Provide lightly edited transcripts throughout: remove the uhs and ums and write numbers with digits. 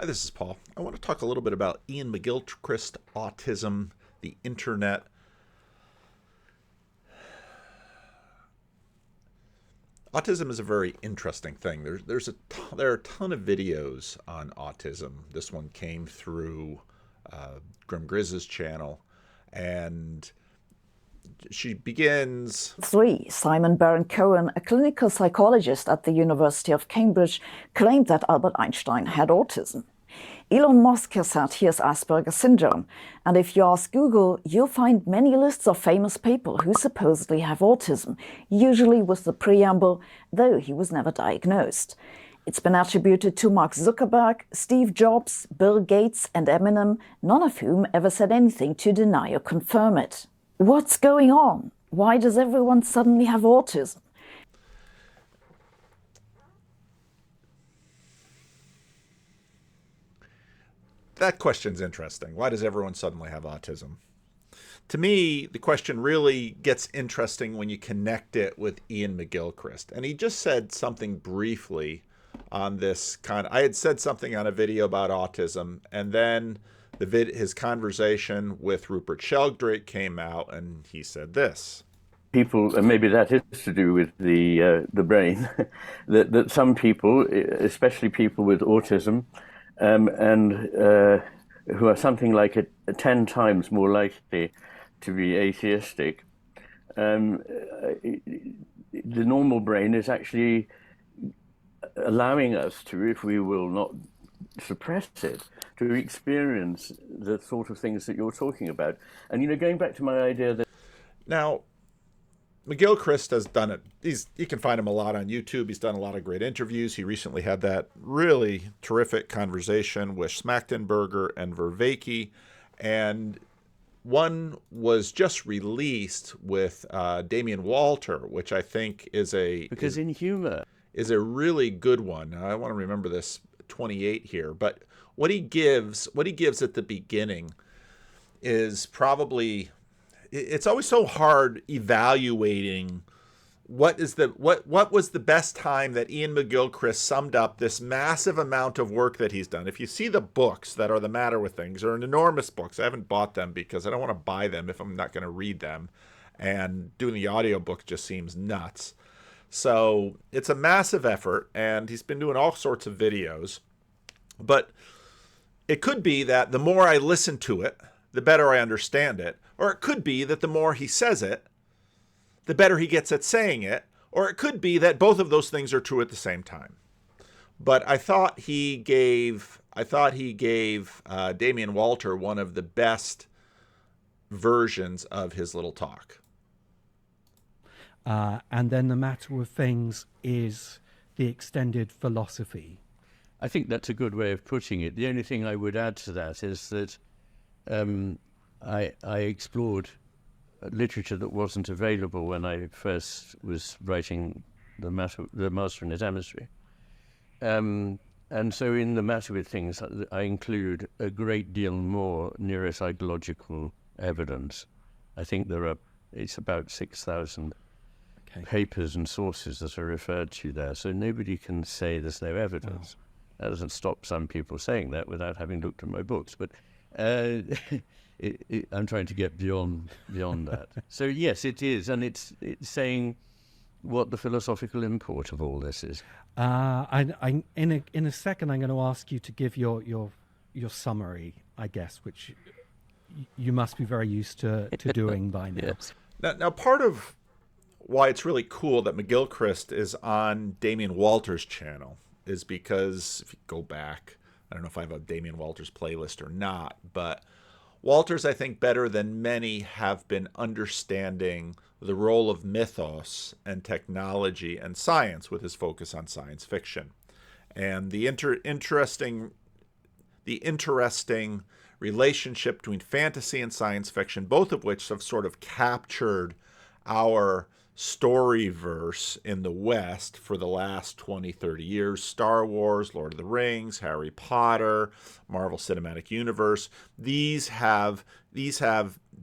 Hi, this is Paul. I want to talk a little bit about Ian McGilchrist, autism, the internet. Autism is a very interesting thing. There are a ton of videos on autism. This one came through Grim Grizz's channel, and she begins. 3. Simon Baron-Cohen, a clinical psychologist at the University of Cambridge, claimed that Albert Einstein had autism. Elon Musk has said he has Asperger's syndrome, and if you ask Google, you'll find many lists of famous people who supposedly have autism, usually with the preamble, though he was never diagnosed. It's been attributed to Mark Zuckerberg, Steve Jobs, Bill Gates, and Eminem, none of whom ever said anything to deny or confirm it. What's going on? Why does everyone suddenly have autism? That question's interesting. Why does everyone suddenly have autism? To me, the question really gets interesting when you connect it with Ian McGilchrist. And he just said something briefly on this I had said something on a video about autism, and then his conversation with Rupert Sheldrake came out, and he said this. People, and maybe that is to do with the brain, that some people, especially people with autism, and who are something like 10 times more likely to be atheistic, the normal brain is actually allowing us to, if we will not suppress it, to experience the sort of things that you're talking about. And, going back to my idea that... Now, McGilchrist has done it. You can find him a lot on YouTube. He's done a lot of great interviews. He recently had that really terrific conversation with Smachtenberger and Vervaeke, and one was just released with Damien Walter, which I think is a really good one. I want to remember this 28 here, but what he gives at the beginning is probably. It's always so hard evaluating what was the best time that Ian McGilchrist summed up this massive amount of work that he's done. If you see the books that are The Matter with Things, they're enormous books. I haven't bought them because I don't want to buy them if I'm not going to read them. And doing the audiobook just seems nuts. So it's a massive effort, and he's been doing all sorts of videos. But it could be that the more I listen to it, the better I understand it. Or it could be that the more he says it, the better he gets at saying it. Or it could be that both of those things are true at the same time. But I thought he gave Damien Walter one of the best versions of his little talk. And then the matter of things is the extended philosophy. I think that's a good way of putting it. The only thing I would add to that is that I explored literature that wasn't available when I first was writing the Master in his Emissary. And so in the Matter with Things, I include a great deal more neuropsychological evidence. I think it's about 6,000 papers and sources that are referred to there. So nobody can say there's no evidence. Wow. That doesn't stop some people saying that without having looked at my books. But I'm trying to get beyond that. So yes, it is, and it's saying what the philosophical import of all this is. In a second, I'm going to ask you to give your summary, I guess, which you must be very used to doing by now. Yes. Now, part of why it's really cool that McGilchrist is on Damien Walter's channel is because if you go back, I don't know if I have a Damien Walters playlist or not, but Walters, I think, better than many have been understanding the role of mythos and technology and science with his focus on science fiction. And the interesting relationship between fantasy and science fiction, both of which have sort of captured our storyverse in the West for the last 20, 30 years. Star Wars, Lord of the Rings, Harry Potter, Marvel Cinematic Universe. These have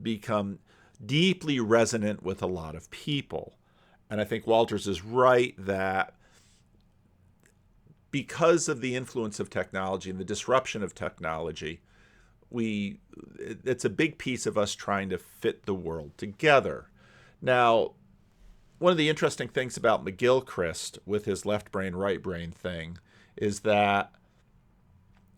become deeply resonant with a lot of people. And I think Walters is right that because of the influence of technology and the disruption of technology, it's a big piece of us trying to fit the world together. Now, one of the interesting things about McGilchrist with his left brain, right brain thing is that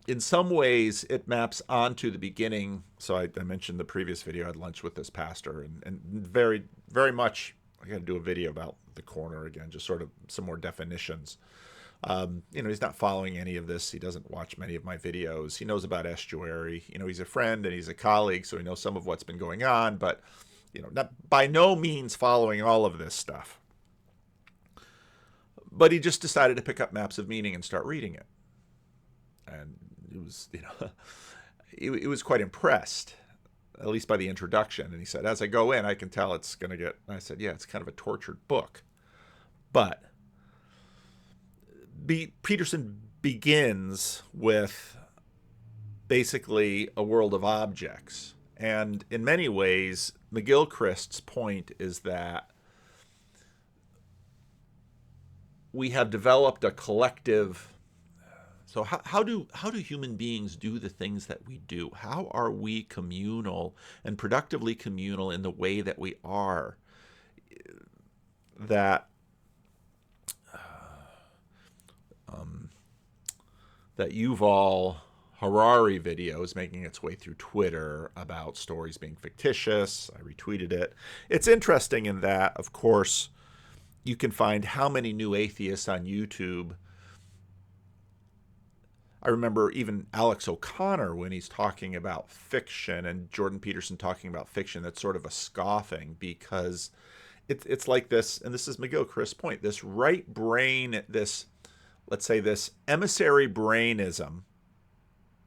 in some ways it maps onto the beginning. So I mentioned the previous video, I had lunch with this pastor, and very, very much, I got to do a video about the corner again, just sort of some more definitions. He's not following any of this. He doesn't watch many of my videos. He knows about estuary. He's a friend and he's a colleague, so he knows some of what's been going on, but, not by no means following all of this stuff. But he just decided to pick up Maps of Meaning and start reading it. And it was, he was quite impressed, at least by the introduction. And he said, as I go in, I can tell it's going to get, and I said, yeah, it's kind of a tortured book. But Peterson begins with basically a world of objects. And in many ways, McGilchrist's point is that we have developed a collective. So how do human beings do the things that we do? How are we communal and productively communal in the way that we are? That Yuval Harari video is making its way through Twitter about stories being fictitious. I retweeted it. It's interesting in that, of course, you can find how many new atheists on YouTube. I remember even Alex O'Connor, when he's talking about fiction, and Jordan Peterson talking about fiction, that's sort of a scoffing, because it's like this, and this is McGilchrist's point, this right brain, this, let's say this emissary brainism.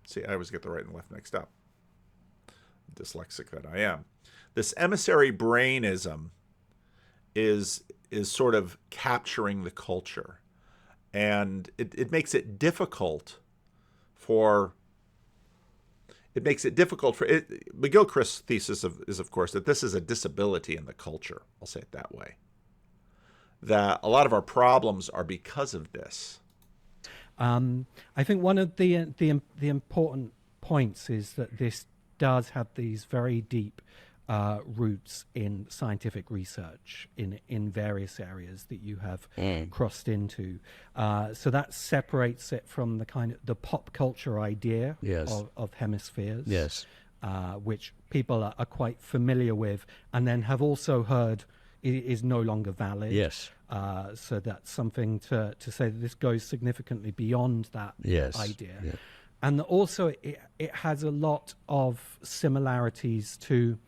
See, I always get the right and left mixed up. Dyslexic that I am. This emissary brainism is sort of capturing the culture. And it makes it difficult for McGilchrist's thesis is of course that this is a disability in the culture. I'll say it that way. That a lot of our problems are because of this. I think one of the important points is that this does have these very deep roots in scientific research in various areas that you have crossed into. So that separates it from the pop culture idea of hemispheres, which people are quite familiar with, and then have also heard is no longer valid. So that's something to say that this goes significantly beyond that idea. And also it has a lot of similarities to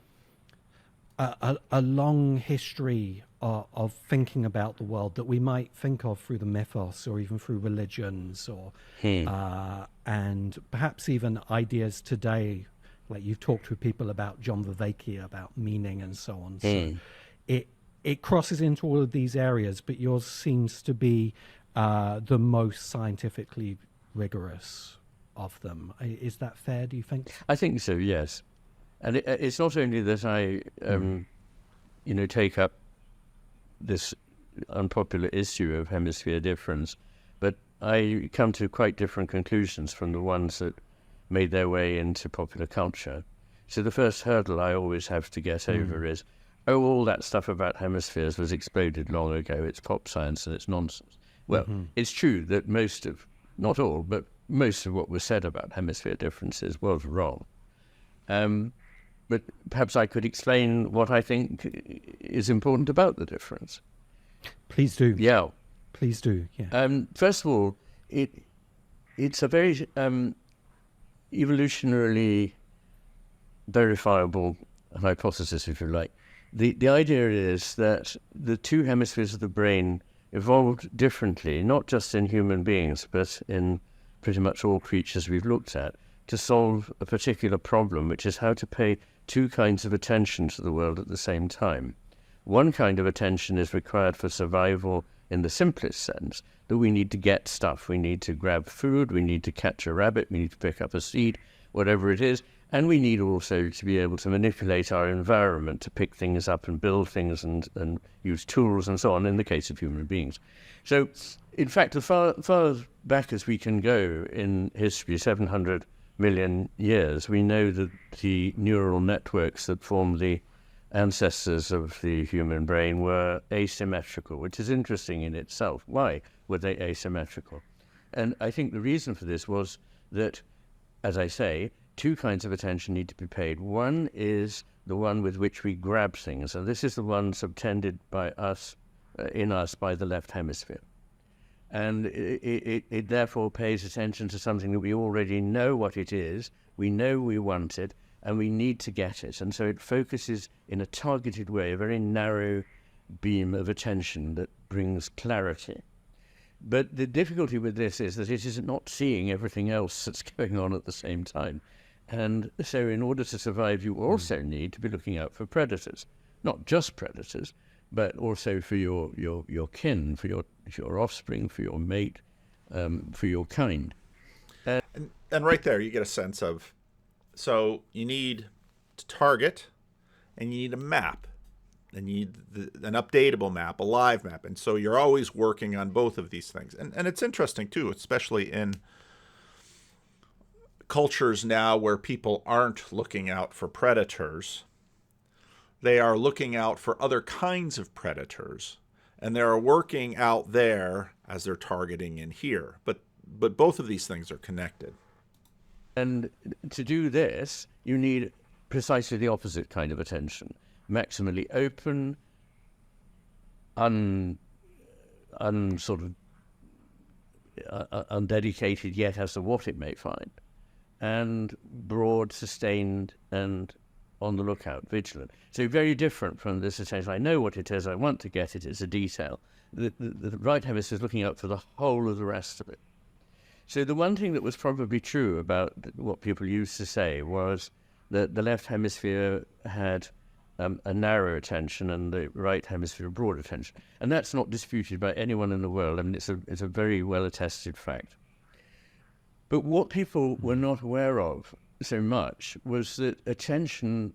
a long history of thinking about the world that we might think of through the mythos or even through religions, or and perhaps even ideas today, like you've talked with people about John Vervaeke about meaning and so on. So it crosses into all of these areas, but yours seems to be the most scientifically rigorous of them. Is that fair, do you think? I think so, yes. And it's not only that I, take up this unpopular issue of hemisphere difference, but I come to quite different conclusions from the ones that made their way into popular culture. So the first hurdle I always have to get over is, all that stuff about hemispheres was exploded long ago. It's pop science and it's nonsense. Well, it's true that not all, but most of what was said about hemisphere differences was wrong. But perhaps I could explain what I think is important about the difference. Please do. Yeah. Please do, yeah. First of all, it's a very evolutionarily verifiable hypothesis, if you like. The idea is that the two hemispheres of the brain evolved differently, not just in human beings, but in pretty much all creatures we've looked at, to solve a particular problem, which is how to pay two kinds of attention to the world at the same time. One kind of attention is required for survival in the simplest sense, that we need to get stuff. We need to grab food, we need to catch a rabbit, we need to pick up a seed, whatever it is. And we need also to be able to manipulate our environment, to pick things up and build things and use tools and so on, in the case of human beings. So in fact, as far back as we can go in history, 700 million years, we know that the neural networks that form the ancestors of the human brain were asymmetrical, which is interesting in itself. Why were they asymmetrical? And I think the reason for this was that, as I say, two kinds of attention need to be paid. One is the one with which we grab things, and this is the one subtended by us, in us by the left hemisphere. And it therefore pays attention to something that we already know what it is, we know we want it, and we need to get it. And so it focuses in a targeted way, a very narrow beam of attention that brings clarity. But the difficulty with this is that it is not seeing everything else that's going on at the same time. And so in order to survive, you also need to be looking out for predators, not just predators, but also for your kin, for your offspring, for your mate, for your kind. And right there, you get a sense of, so you need to target, and you need a map, and you need an updatable map, a live map. And so you're always working on both of these things. And it's interesting, too, especially in cultures now where people aren't looking out for predators. They are looking out for other kinds of predators, and they're working out there as they're targeting in here. But both of these things are connected. And to do this, you need precisely the opposite kind of attention. Maximally open, undedicated yet as to what it may find, and broad, sustained, and on the lookout, vigilant. So very different from this attention. I know what it is, I want to get it, it's a detail. The right hemisphere is looking out for the whole of the rest of it. So the one thing that was probably true about what people used to say was that the left hemisphere had a narrow attention and the right hemisphere a broad attention. And that's not disputed by anyone in the world. I mean, it's a very well-attested fact. But what people were not aware of so much was that attention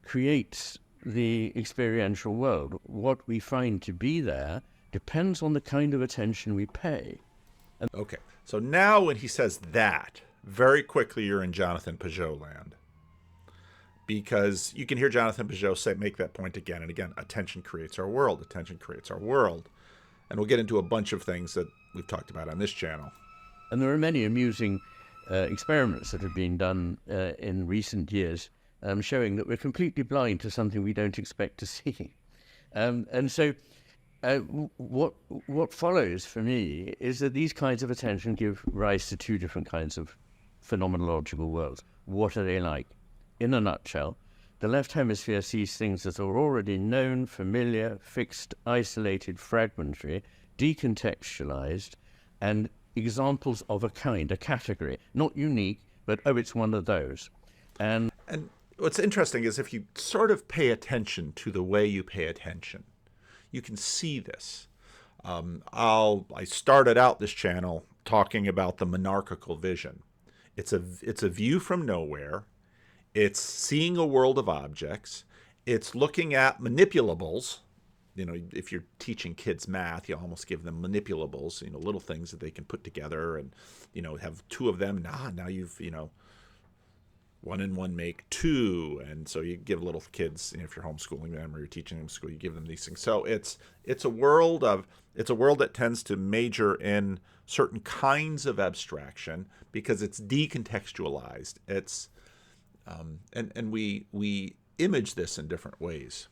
creates the experiential world. What we find to be there depends on the kind of attention we pay. Okay, so now when he says that, very quickly you're in Jonathan Peugeot land. Because you can hear Jonathan Peugeot make that point again and again. Attention creates our world. Attention creates our world. And we'll get into a bunch of things that we've talked about on this channel. And there are many amusing experiments that have been done in recent years showing that we're completely blind to something we don't expect to see. And so what follows for me is that these kinds of attention give rise to two different kinds of phenomenological worlds. What are they like? In a nutshell, the left hemisphere sees things that are already known, familiar, fixed, isolated, fragmentary, decontextualized, and examples of a kind, a category, not unique, but it's one of those. And what's interesting is if you sort of pay attention to the way you pay attention, you can see this. I started out this channel talking about the monarchical vision. It's a view from nowhere. It's seeing a world of objects. It's looking at manipulables. You know, if you're teaching kids math, you almost give them manipulables, you know, little things that they can put together and, you know, have two of them. Now you've, you know, 1 and 1 make 2. And so you give little kids, you know, if you're homeschooling them or you're teaching them school, you give them these things. So it's a world that tends to major in certain kinds of abstraction because it's decontextualized. It's and we image this in different ways.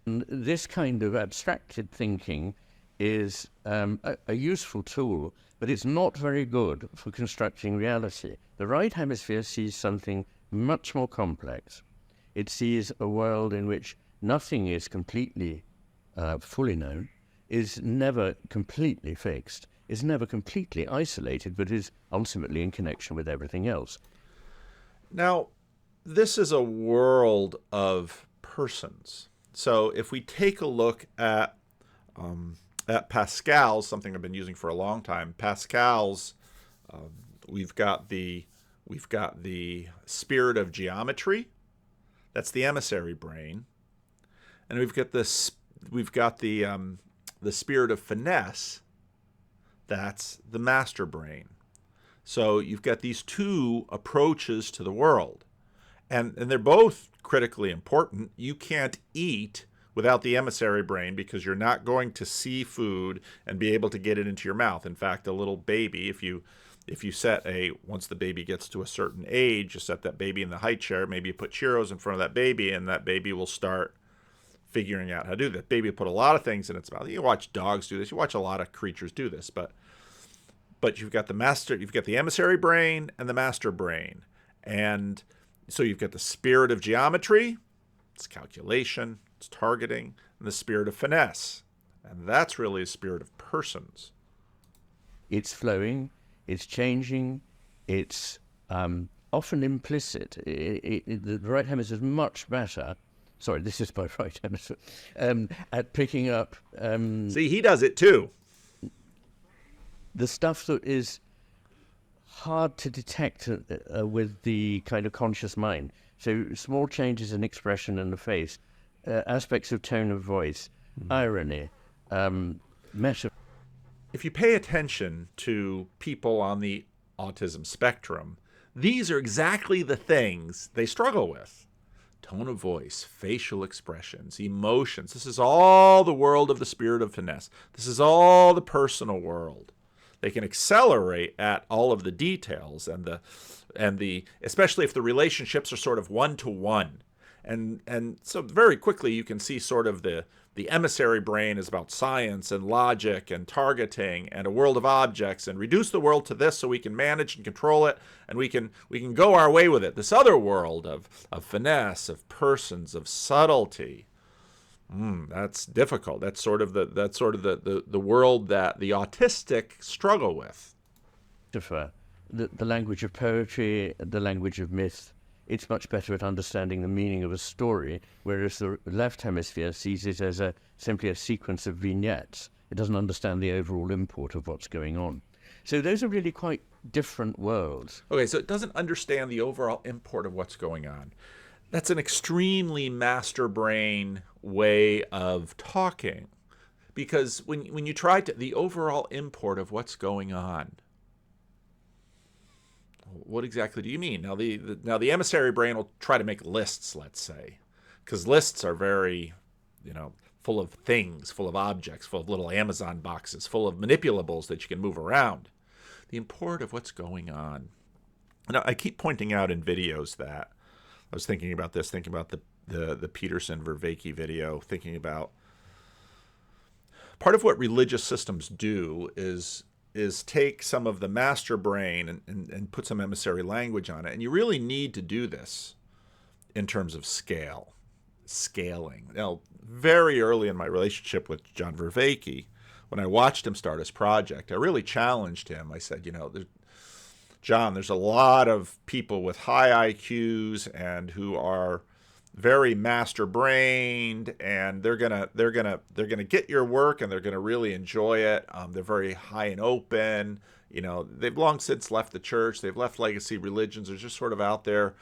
This kind of abstracted thinking is a useful tool, but it's not very good for constructing reality. The right hemisphere sees something much more complex. It sees a world in which nothing is completely fully known, is never completely fixed, is never completely isolated, but is ultimately in connection with everything else. Now, this is a world of persons. So if we take a look at Pascal's, something I've been using for a long time, Pascal's, we've got the spirit of geometry. That's the emissary brain, and we've got the spirit of finesse. That's the MasterBrain. So you've got these two approaches to the world, and they're both critically important. You can't eat without the emissary brain because you're not going to see food and be able to get it into your mouth. In fact, a little baby, if you set once the baby gets to a certain age, you set that baby in the high chair, maybe you put Cheerios in front of that baby, and that baby will start figuring out how to do that. Baby will put a lot of things in its mouth. You watch dogs do this. You watch a lot of creatures do this, but you've got the emissary brain and the master brain. And so you've got the spirit of geometry, it's calculation, it's targeting, and the spirit of finesse. And that's really a spirit of persons. It's flowing, it's changing, it's often implicit. The right hemisphere is much better. Sorry, this is my right hemisphere. At picking up... See, he does it too. The stuff that is hard to detect with the kind of conscious mind. So small changes in expression in the face, aspects of tone of voice, irony, metaphor. If you pay attention to people on the autism spectrum, these are exactly the things they struggle with. Tone of voice, facial expressions, emotions. This is all the world of the spirit of finesse. This is all the personal world. They can accelerate at all of the details and the especially if the relationships are sort of one-to-one. And so very quickly you can see sort of the emissary brain is about science and logic and targeting and a world of objects, and reduce the world to this so we can manage and control it, and we can go our way with it. This other world of finesse, of persons, of subtlety. That's difficult. That's sort of the world that the autistic struggle with. The language of poetry, the language of myth. It's much better at understanding the meaning of a story, whereas the left hemisphere sees it as simply a sequence of vignettes. It doesn't understand the overall import of what's going on. So those are really quite different worlds. Okay, so it doesn't understand the overall import of what's going on. That's an extremely master brain way of talking, because when you try to the overall import of what's going on, what exactly do you mean? Now the emissary brain will try to make lists, let's say, because lists are very, full of things, full of objects, full of little Amazon boxes, full of manipulables that you can move around. The import of what's going on. Now I keep pointing out in videos that I was thinking about the Peterson-Vervaeke video, thinking about part of what religious systems do is take some of the master brain and put some emissary language on it. And you really need to do this in terms of scaling. Now, very early in my relationship with John Vervaeke, when I watched him start his project, I really challenged him. I said, John, there's a lot of people with high IQs and who are very master brained, and they're gonna get your work and they're gonna really enjoy it. They're very high and open. They've long since left the church. They've left legacy religions. They're just sort of out there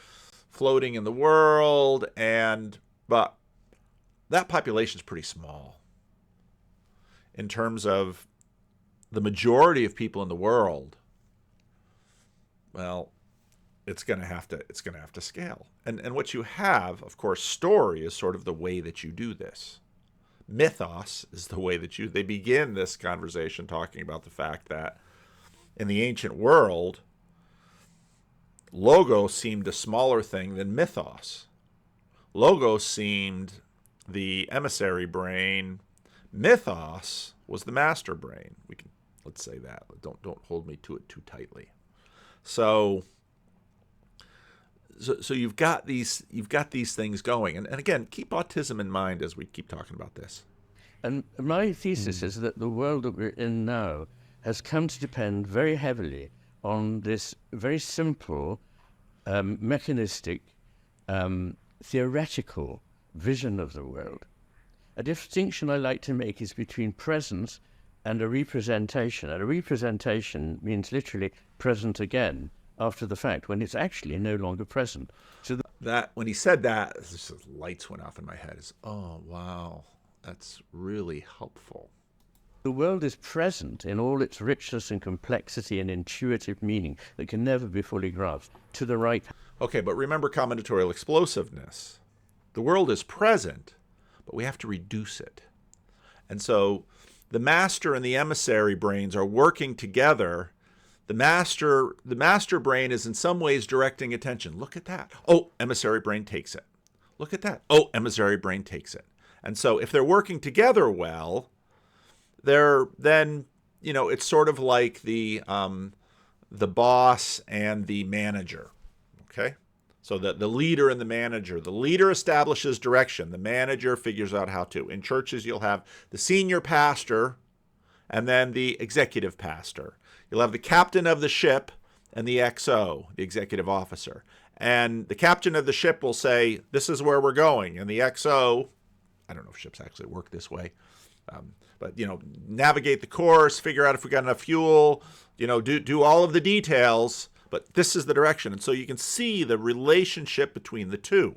floating in the world, but that population is pretty small in terms of the majority of people in the world. Well, it's going to have to scale. And what you have, of course, story is sort of the way that you do this. Mythos is the way that they begin this conversation talking about the fact that in the ancient world, logos seemed a smaller thing than mythos. Logos seemed the emissary brain. Mythos was the master brain. Let's say that. Don't hold me to it too tightly. So you've got these things going, and again, keep autism in mind as we keep talking about this. And my thesis is that the world that we're in now has come to depend very heavily on this very simple, mechanistic, theoretical vision of the world. A distinction I like to make is between presence and a representation. And a representation means literally present again after the fact, when it's actually no longer present. So that when he said that, just lights went off in my head. Oh wow, that's really helpful. The world is present in all its richness and complexity and intuitive meaning that can never be fully grasped. To the right. Okay, but remember combinatorial explosiveness. The world is present, but we have to reduce it. And so the master and the emissary brains are working together. The master brain is in some ways directing attention. Look at that. Oh, emissary brain takes it. Look at that. Oh, emissary brain takes it. And so if they're working together well, then, you know, it's sort of like the boss and the manager. Okay? So the leader and the manager. The leader establishes direction. The manager figures out how to. In churches, you'll have the senior pastor and then the executive pastor. You'll have the captain of the ship and the XO, the executive officer. And the captain of the ship will say, this is where we're going. And the XO, I don't know if ships actually work this way, but, you know, navigate the course, figure out if we got enough fuel, you know, do all of the details. But this is the direction. And so you can see the relationship between the two.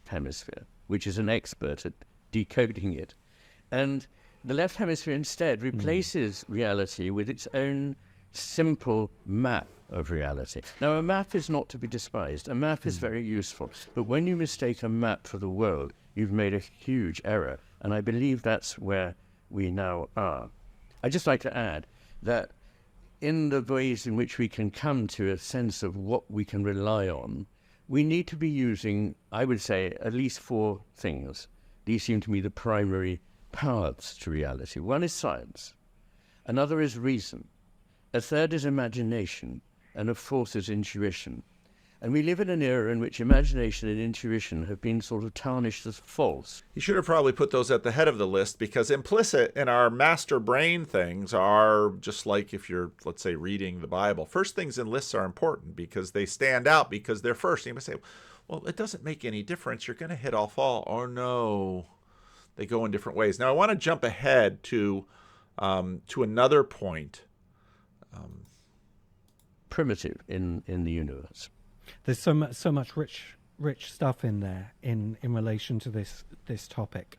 Hemisphere, which is an expert at decoding it. And the left hemisphere instead replaces reality with its own simple map of reality. Now, a map is not to be despised. A map is very useful. But when you mistake a map for the world, you've made a huge error. And I believe that's where we now are. I'd just like to add that in the ways in which we can come to a sense of what we can rely on, we need to be using, I would say, at least 4 things. These seem to me the primary paths to reality. One is science. Another is reason. A third is imagination. And a fourth is intuition. And we live in an era in which imagination and intuition have been sort of tarnished as false. You should have probably put those at the head of the list, because implicit in our master brain things are just like if you're, let's say, reading the Bible. First things in lists are important because they stand out because they're first. And you might say, well, it doesn't make any difference. You're going to hit all fall. Oh, no. They go in different ways. Now, I want to jump ahead to another point. Primitive in the universe. There's so much rich stuff in there in relation to this topic.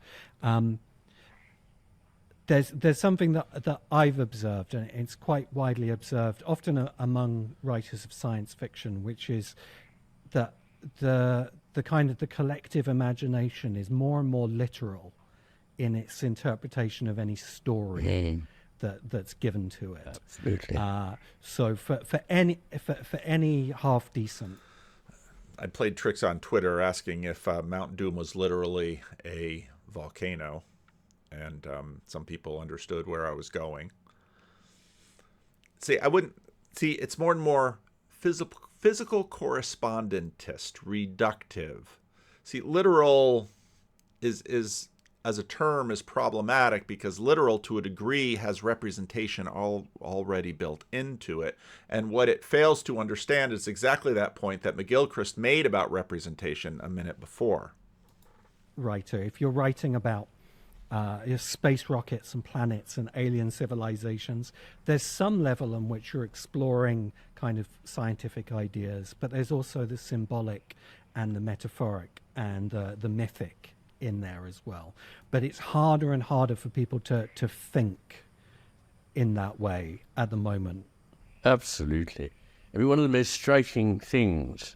There's something that I've observed, and it's quite widely observed, often among writers of science fiction, which is that the kind of the collective imagination is more and more literal in its interpretation of any story that's given to it. Absolutely. So for any half decent. I played tricks on Twitter asking if Mount Doom was literally a volcano, and some people understood where I was going. It's more and more physical correspondentist, reductive. See, literal is as a term is problematic because literal to a degree has representation already built into it. And what it fails to understand is exactly that point that McGilchrist made about representation a minute before. Writer, if you're writing about space rockets and planets and alien civilizations, there's some level in which you're exploring kind of scientific ideas, but there's also the symbolic and the metaphoric and the mythic in there as well. But it's harder and harder for people to think in that way at the moment. Absolutely. I mean, one of the most striking things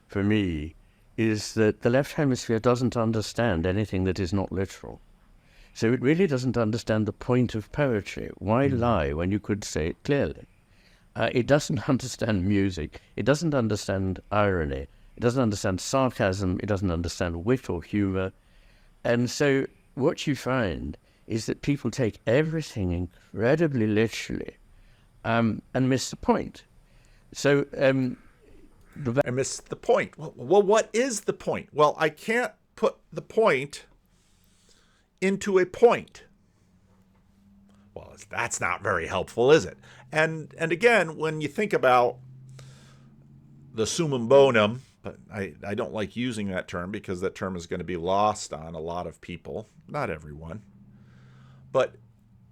for me is that the left hemisphere doesn't understand anything that is not literal. So it really doesn't understand the point of poetry. Why lie when you could say it clearly? It doesn't understand music. It doesn't understand irony. It doesn't understand sarcasm. It doesn't understand wit or humor. And so what you find is that people take everything incredibly literally and miss the point. So I missed the point. Well, what is the point? Well, I can't put the point into a point. Well, that's not very helpful, is it? And again, when you think about the summum bonum, but I don't like using that term because that term is going to be lost on a lot of people, not everyone. But,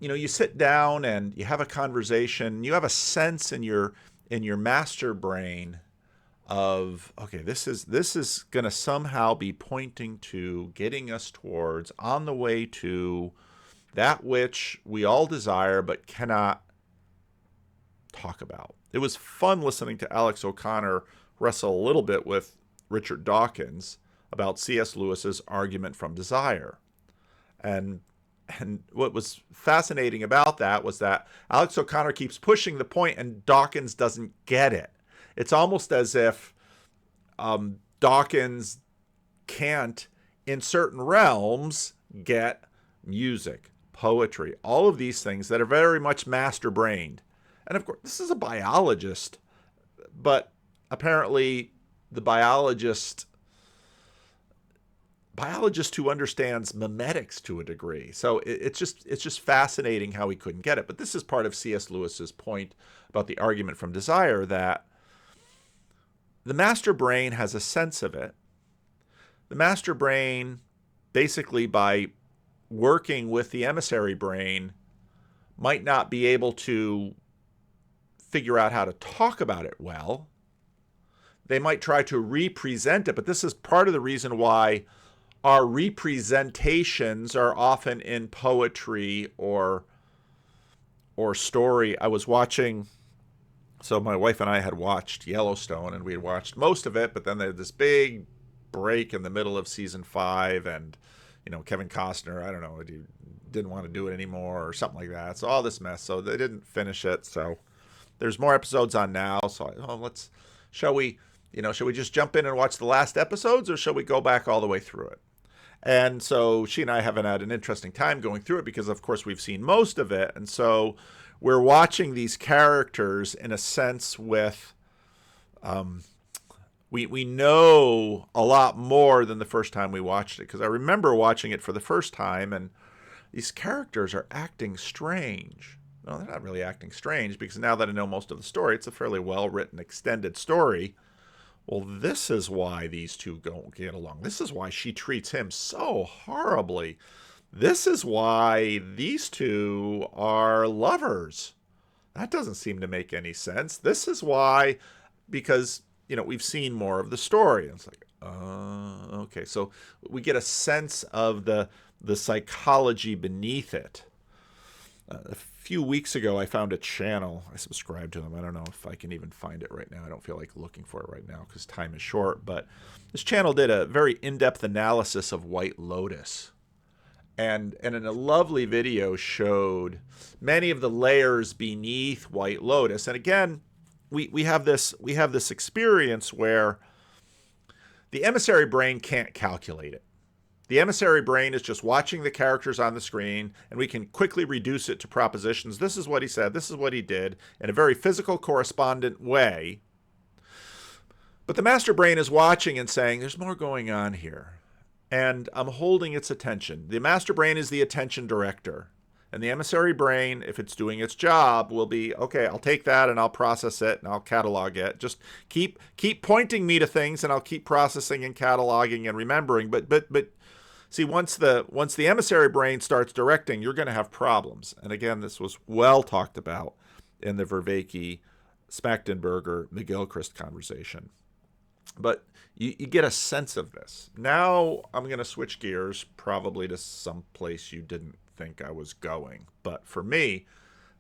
you know, you sit down and you have a conversation, you have a sense in your master brain of, okay, this is going to somehow be pointing to getting us towards, on the way to that which we all desire but cannot talk about. It was fun listening to Alex O'Connor wrestle a little bit with Richard Dawkins about C.S. Lewis's argument from desire. And what was fascinating about that was that Alex O'Connor keeps pushing the point and Dawkins doesn't get it. It's almost as if Dawkins can't, in certain realms, get music, poetry, all of these things that are very much master-brained. And of course, this is a biologist, but apparently the biologist who understands memetics to a degree. So it's just fascinating how he couldn't get it. But this is part of C.S. Lewis's point about the argument from desire, that the master brain has a sense of it. The master brain, basically by working with the emissary brain, might not be able to figure out how to talk about it well. They might try to represent it, but this is part of the reason why our representations are often in poetry or story. I was watching, so my wife and I had watched Yellowstone, and we had watched most of it, but then they had this big break in the middle of season 5, and Kevin Costner, I don't know, he didn't want to do it anymore or something like that. So all this mess, so they didn't finish it. So there's more episodes on now. So shall we just jump in and watch the last episodes, or shall we go back all the way through it? And so she and I haven't had an interesting time going through it because, of course, we've seen most of it. And so we're watching these characters in a sense with, we know a lot more than the first time we watched it. Because I remember watching it for the first time, and these characters are acting strange. No, they're not really acting strange, because now that I know most of the story, it's a fairly well-written, extended story. Well, this is why these two don't get along. This is why she treats him so horribly. This is why these two are lovers. That doesn't seem to make any sense. This is why, because, we've seen more of the story. And it's like, okay. So we get a sense of the psychology beneath it. A few weeks ago, I found a channel. I subscribed to them. I don't know if I can even find it right now. I don't feel like looking for it right now because time is short. But this channel did a very in-depth analysis of White Lotus. And in a lovely video showed many of the layers beneath White Lotus. And again, we have this experience where the emissary brain can't calculate it. The emissary brain is just watching the characters on the screen, and we can quickly reduce it to propositions. This is what he said. This is what he did, in a very physical, correspondent way. But the master brain is watching and saying, there's more going on here. And I'm holding its attention. The master brain is the attention director. And the emissary brain, if it's doing its job, will be, okay, I'll take that and I'll process it and I'll catalog it. Just keep pointing me to things, and I'll keep processing and cataloging and remembering. But see, once the emissary brain starts directing, you're going to have problems. And again, this was well talked about in the Vervaeke, Smachtenberger, McGilchrist conversation. But you get a sense of this. Now I'm going to switch gears probably to some place you didn't think I was going. But for me,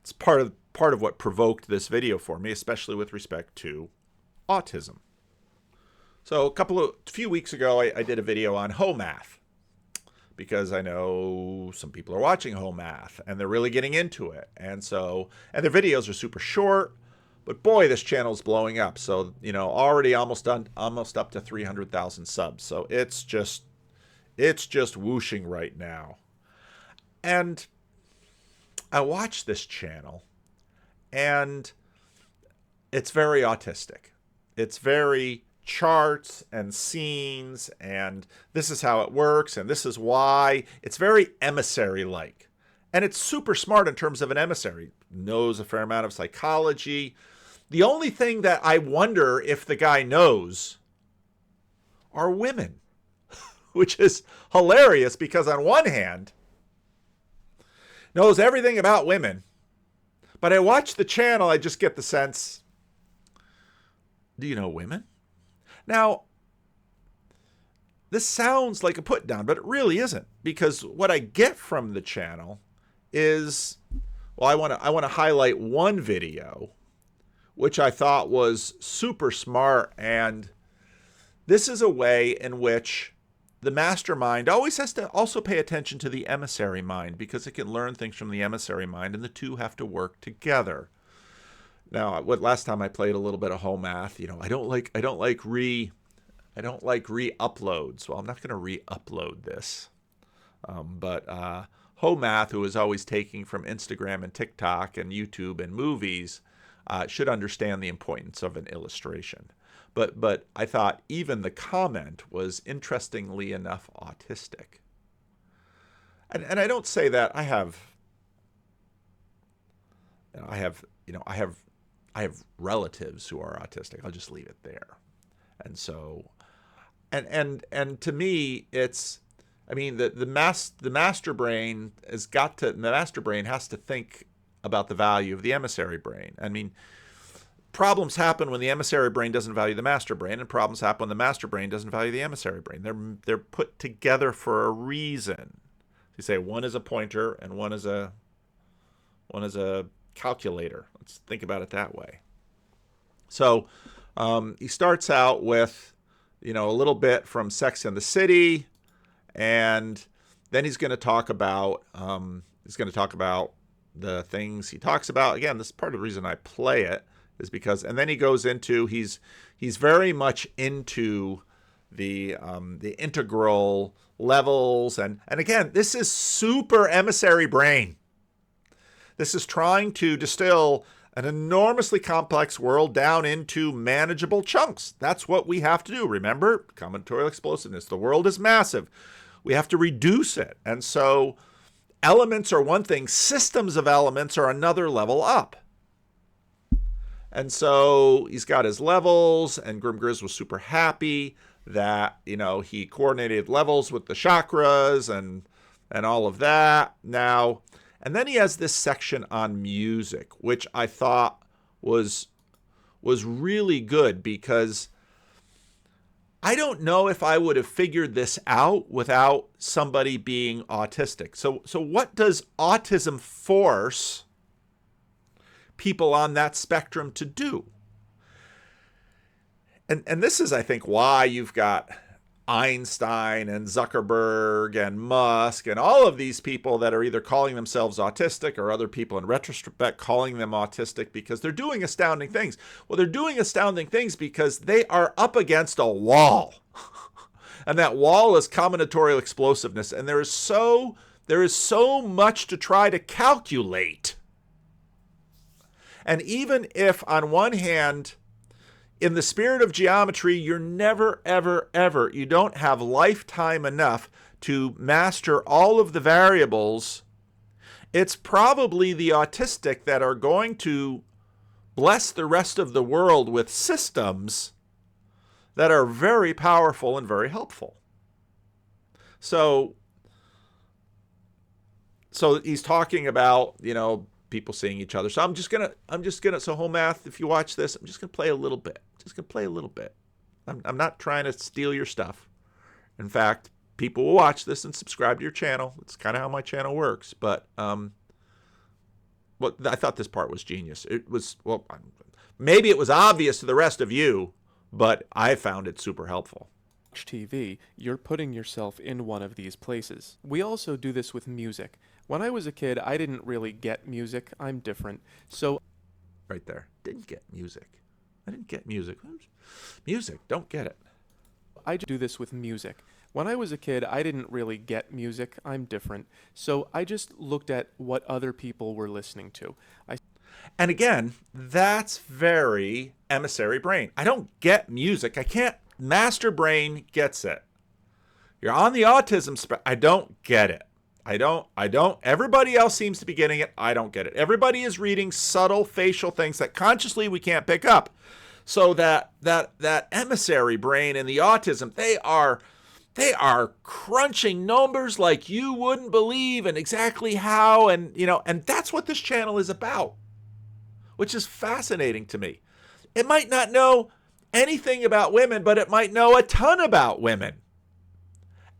it's part of what provoked this video for me, especially with respect to autism. So a few weeks ago, I did a video on HoeMath, because I know some people are watching HoeMath and they're really getting into it. And their videos are super short, but boy, this channel's blowing up. So, already almost up to 300,000 subs. So it's just whooshing right now. And I watch this channel, and it's very autistic. It's very charts and scenes, and this is how it works, and this is why. It's very emissary-like. And it's super smart in terms of an emissary. Knows a fair amount of psychology. The only thing that I wonder if the guy knows are women, which is hilarious, because on one hand, knows everything about women, but I watch the channel, I just get the sense, do you know women? Now, this sounds like a put down, but it really isn't, because what I get from the channel is, well, I want to highlight one video which I thought was super smart, and this is a way in which the mastermind always has to also pay attention to the emissary mind, because it can learn things from the emissary mind, and the two have to work together. Now, last time I played a little bit of HoeMath, I don't like re-uploads. Well, I'm not going to re-upload this. But HoeMath, who is always taking from Instagram and TikTok and YouTube and movies, should understand the importance of an illustration. But I thought even the comment was, interestingly enough, autistic. And I don't say that. I have relatives who are autistic. I'll just leave it there. And so, and to me, it's, I mean, the MasterBrain has to think about the value of the emissary brain. I mean, problems happen when the emissary brain doesn't value the master brain, and problems happen when the master brain doesn't value the emissary brain. They're put together for a reason. You say one is a pointer and one is a calculator. Let's think about it that way. So he starts out with, a little bit from Sex and the City, and then he's going to talk about the things he talks about. Again, this is part of the reason I play it, is because, and then he goes into, he's very much into the integral levels, and again, this is super emissary brain. This is trying to distill an enormously complex world down into manageable chunks. That's what we have to do. Remember, combinatorial explosiveness. The world is massive. We have to reduce it. And so elements are one thing. Systems of elements are another level up. And so he's got his levels, and Grim Grizz was super happy that, he coordinated levels with the chakras and all of that. Now, and then he has this section on music, which I thought was really good, because I don't know if I would have figured this out without somebody being autistic. So what does autism force people on that spectrum to do? And this is, I think, why you've got Einstein and Zuckerberg and Musk and all of these people that are either calling themselves autistic, or other people in retrospect calling them autistic, because they're doing astounding things. Well, they're doing astounding things because they are up against a wall. And that wall is combinatorial explosiveness. And there is so much to try to calculate. And even if on one hand, in the spirit of geometry, you're never, ever, ever, you don't have lifetime enough to master all of the variables, it's probably the autistic that are going to bless the rest of the world with systems that are very powerful and very helpful. So he's talking about, people seeing each other. So I'm just gonna, so HoeMath, if you watch this, I'm just gonna play a little bit. I'm not trying to steal your stuff. In fact, people will watch this and subscribe to your channel. It's kind of how my channel works. But I thought this part was genius. It was, well, maybe it was obvious to the rest of you, but I found it super helpful. TV, you're putting yourself in one of these places. We also do this with music. When I was a kid, I didn't really get music. I'm different. So right there. Didn't get music. I didn't get music. Music, don't get it. I do this with music. When I was a kid, I didn't really get music. I'm different. So I just looked at what other people were listening to. And again, that's very emissary brain. I don't get music. I can't. MasterBrain gets it. You're on the autism spectrum. I don't get it. I don't. Everybody else seems to be getting it. I don't get it. Everybody is reading subtle facial things that consciously we can't pick up. So that emissary brain and the autism, they are crunching numbers like you wouldn't believe, and exactly how, and that's what this channel is about, which is fascinating to me. It might not know anything about women, but it might know a ton about women.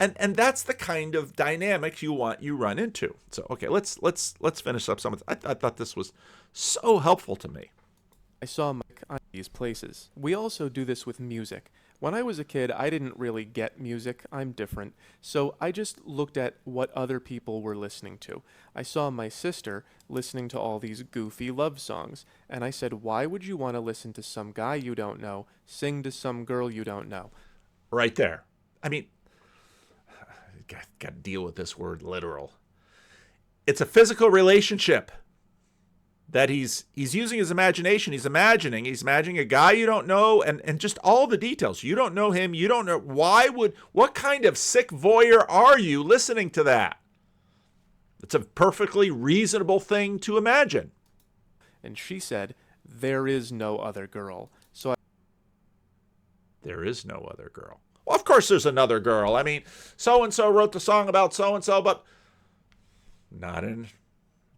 And that's the kind of dynamic you run into. So okay, let's finish up some of I thought this was so helpful to me. I saw Mike on these places. We also do this with music. When I was a kid, I didn't really get music. I'm different. So I just looked at what other people were listening to. I saw my sister listening to all these goofy love songs. And I said, why would you want to listen to some guy you don't know sing to some girl you don't know? Right there. I mean, got to deal with this word literal. It's a physical relationship that he's using his imagination. He's imagining a guy you don't know, and just all the details. You don't know him. You don't know. What kind of sick voyeur are you listening to that? It's a perfectly reasonable thing to imagine. And she said, there is no other girl. So there is no other girl. Well, of course there's another girl. I mean, so-and-so wrote the song about so-and-so, but not in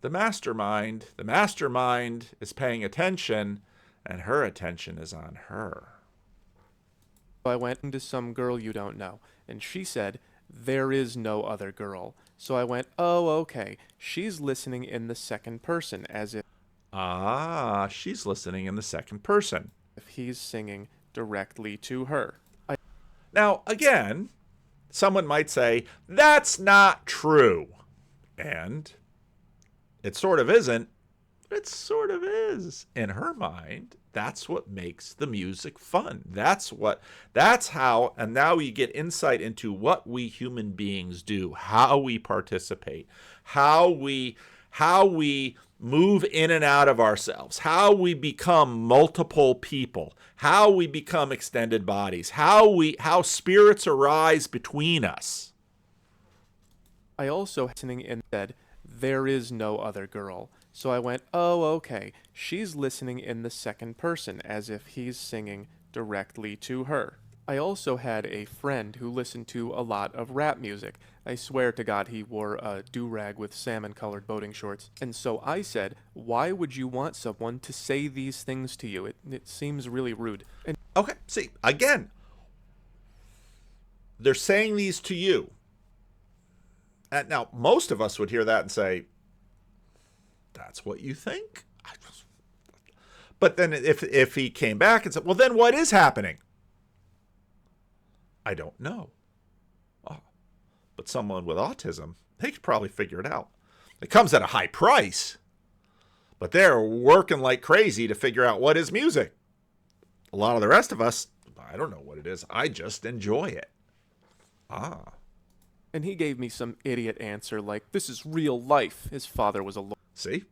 the mastermind. The mastermind is paying attention, and her attention is on her. I went to some girl you don't know, and she said, there is no other girl. So I went, oh, okay. She's listening in the second person, as if she's listening in the second person. If he's singing directly to her. Now, again, someone might say, that's not true. And it sort of isn't. It sort of is. In her mind, that's what makes the music fun. That's how, and now you get insight into what we human beings do, how we participate, how we move in and out of ourselves, how we become multiple people, how we become extended bodies, how spirits arise between us. I also listening and said, there is no other girl. So I went, oh, okay. She's listening in the second person, as if he's singing directly to her. I also had a friend who listened to a lot of rap music. I swear to God he wore a do-rag with salmon-colored boating shorts. And so I said, why would you want someone to say these things to you? It seems really rude. And okay, see, again, they're saying these to you. And now, most of us would hear that and say, that's what you think? But then if he came back and said, well, then what is happening? I don't know. Oh, but someone with autism, they could probably figure it out. It comes at a high price, but they're working like crazy to figure out what is music. A lot of the rest of us, I don't know what it is. I just enjoy it. And he gave me some idiot answer like, this is real life. His father was a See?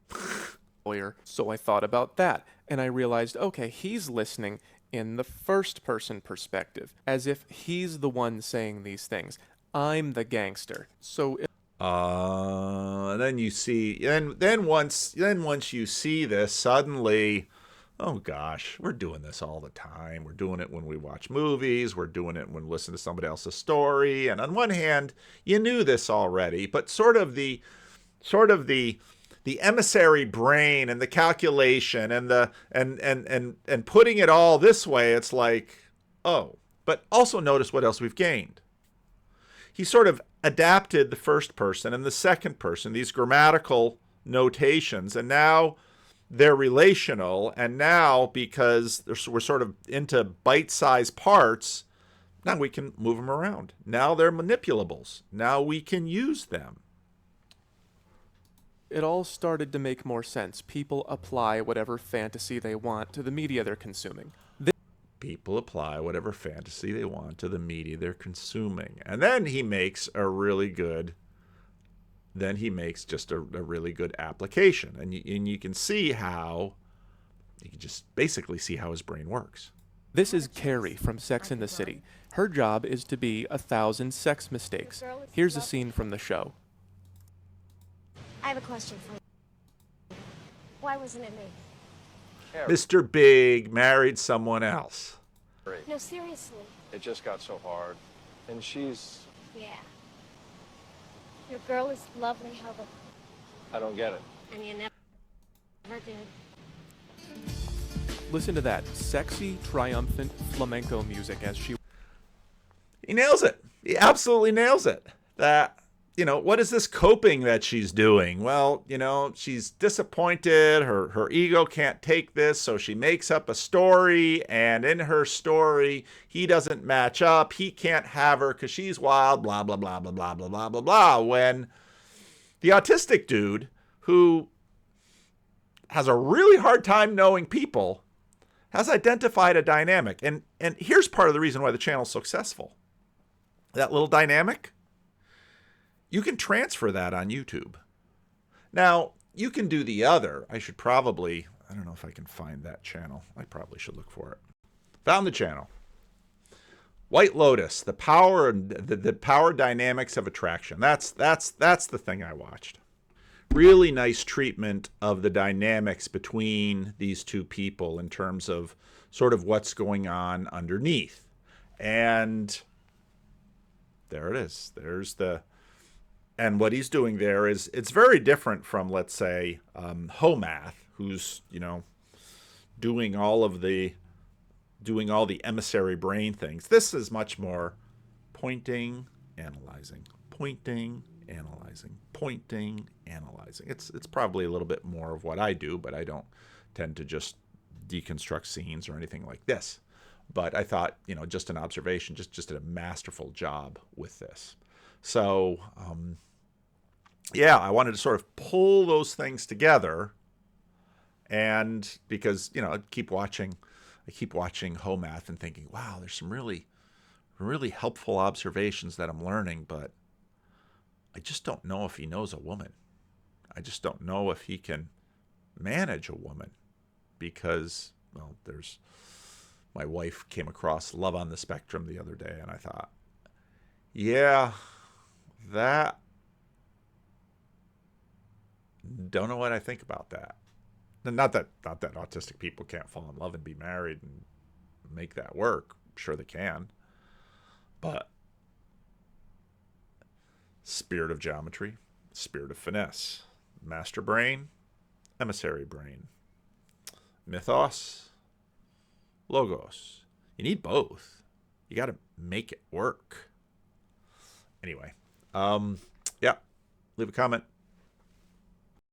lawyer. So I thought about that, and I realized, okay, he's listening in the first person perspective, as if he's the one saying these things. I'm the gangster. So then you see, then once you see this, suddenly, oh gosh, we're doing this all the time. We're doing it when we watch movies. We're doing it when we listen to somebody else's story. And on one hand, you knew this already, but sort of the emissary brain and the calculation and the and putting it all this way, it's like, oh, but also notice what else we've gained. He sort of adapted the first person and the second person, these grammatical notations, and now they're relational, and now because we're sort of into bite-sized parts, now we can move them around. Now they're manipulables. Now we can use them. it all started to make more sense. People apply whatever fantasy they want to the media they're consuming. People apply whatever fantasy they want to the media they're consuming. And then he makes just a really good application. And you can see how, you can just basically see how his brain works. This is Carrie from Sex and the City. Her job is to be 1,000 sex mistakes. Here's a scene from the show. I have a question for you. Why wasn't it me? Mr. Big married someone else. No, seriously. It just got so hard. And she's... Yeah. Your girl is lovely, Heather. I don't get it. And you never did. Listen to that sexy, triumphant flamenco music as she... He nails it. He absolutely nails it. That, what is this coping that she's doing? Well, she's disappointed. Her ego can't take this, so she makes up a story, and in her story, he doesn't match up. He can't have her because she's wild, blah, blah, blah, blah, blah, blah, blah, blah, blah. When the autistic dude, who has a really hard time knowing people, has identified a dynamic. And here's part of the reason why the channel's successful. That little dynamic, you can transfer that on YouTube. Now, you can do the other. I don't know if I can find that channel. I probably should look for it. Found the channel. White Lotus, the power dynamics of attraction. That's the thing I watched. Really nice treatment of the dynamics between these two people in terms of sort of what's going on underneath. And there it is. And what he's doing there is, it's very different from, let's say, HoeMath, who's, doing all the Emissary Brain things. This is much more pointing, analyzing, pointing, analyzing, pointing, analyzing. It's probably a little bit more of what I do, but I don't tend to just deconstruct scenes or anything like this. But I thought, just an observation, just did a masterful job with this. So, I wanted to sort of pull those things together, and because, I keep watching HoeMath and thinking, wow, there's some really, really helpful observations that I'm learning, but I just don't know if he knows a woman. I just don't know if he can manage a woman, because, well, my wife came across Love on the Spectrum the other day, and I thought, yeah, don't know what I think about that. Not that autistic people can't fall in love and be married and make that work. I'm sure they can. But spirit of geometry, spirit of finesse, MasterBrain, Emissary Brain, mythos, logos. You need both. You got to make it work. Anyway, leave a comment.